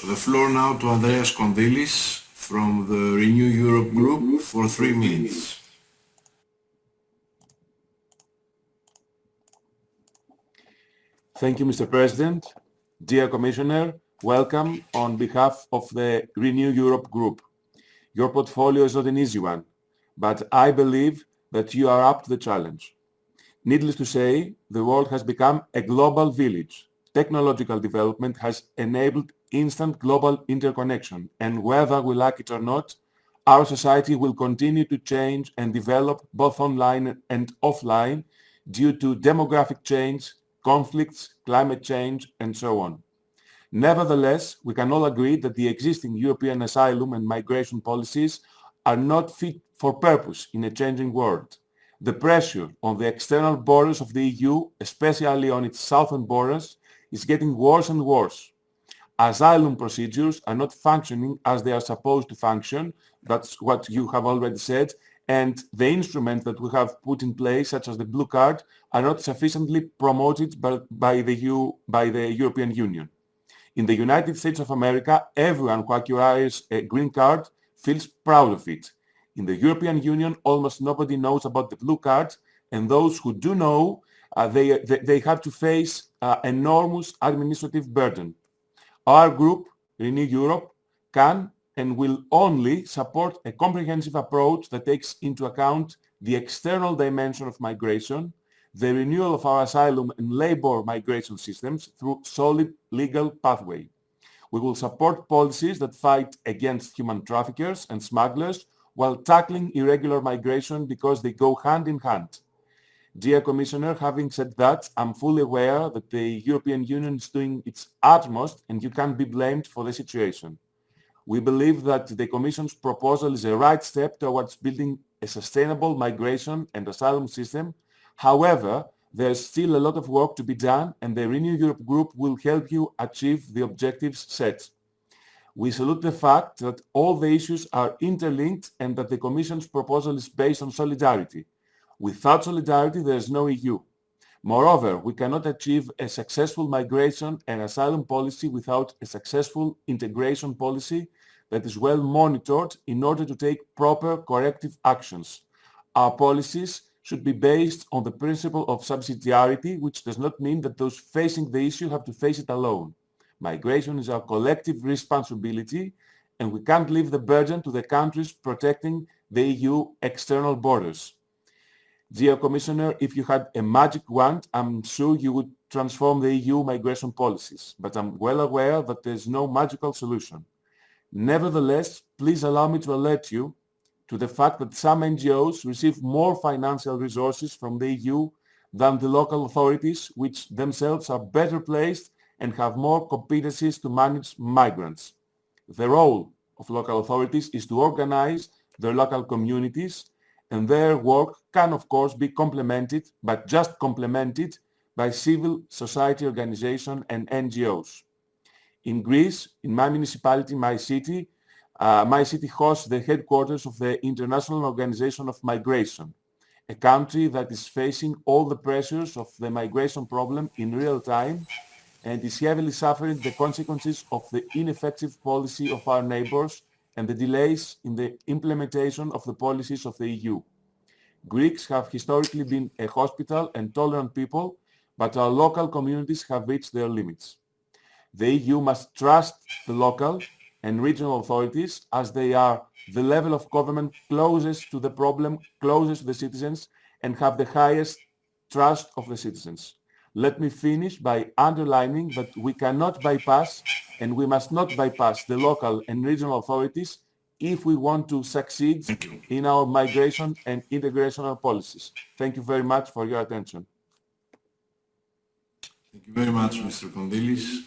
The floor now to Andreas Kondýlis from the Renew Europe group for 3 minutes. Thank you, Mr. President. Dear Commissioner, welcome on behalf of the Renew Europe group. Your portfolio is not an easy one, but I believe that you are up to the challenge. Needless to say, the world has become a global village. Technological development has enabled instant global interconnection, and whether we like it or not, our society will continue to change and develop both online and offline due to demographic change, conflicts, climate change, and so on. Nevertheless, we can all agree that the existing European asylum and migration policies are not fit for purpose in a changing world. The pressure on the external borders of the EU, especially on its southern borders, is getting worse and worse. Asylum procedures are not functioning as they are supposed to function. That's what you have already said. And the instruments that we have put in place, such as the blue card, are not sufficiently promoted by the European Union. In the United States of America, everyone who acquires a green card feels proud of it. In the European Union, almost nobody knows about the blue card, and those who do know, they have to face enormous administrative burden. Our group, Renew Europe, can and will only support a comprehensive approach that takes into account the external dimension of migration, the renewal of our asylum and labor migration systems through solid legal pathway. We will support policies that fight against human traffickers and smugglers while tackling irregular migration because they go hand in hand. Dear Commissioner, having said that, I'm fully aware that the European Union is doing its utmost and you can't be blamed for the situation. We believe that the Commission's proposal is a right step towards building a sustainable migration and asylum system. However, there's still a lot of work to be done, and the Renew Europe group will help you achieve the objectives set. We salute the fact that all the issues are interlinked and that the Commission's proposal is based on solidarity. Without solidarity, there is no EU. Moreover, we cannot achieve a successful migration and asylum policy without a successful integration policy that is well monitored in order to take proper corrective actions. Our policies should be based on the principle of subsidiarity, which does not mean that those facing the issue have to face it alone. Migration is our collective responsibility, and we can't leave the burden to the countries protecting the EU external borders. Dear Commissioner, if you had a magic wand, I'm sure you would transform the EU migration policies, but I'm well aware that there's no magical solution. Nevertheless, please allow me to alert you to the fact that some NGOs receive more financial resources from the EU than the local authorities, which themselves are better placed and have more competencies to manage migrants. The role of local authorities is to organize their local communities, and their work can, of course, be complemented, but just complemented, by civil society organizations and NGOs. In Greece, in my municipality, my city hosts the headquarters of the International Organization of Migration, a country that is facing all the pressures of the migration problem in real time and is heavily suffering the consequences of the ineffective policy of our neighbors and the delays in the implementation of the policies of the EU. Greeks have historically been a hospitable and tolerant people, but our local communities have reached their limits. The EU must trust the local and regional authorities as they are the level of government closest to the problem, closest to the citizens, and have the highest trust of the citizens. Let me finish by underlining that we cannot bypass and we must not bypass the local and regional authorities if we want to succeed in our migration and integration policies. Thank you very much for your attention. Thank you very much, Mr. Kondýlis.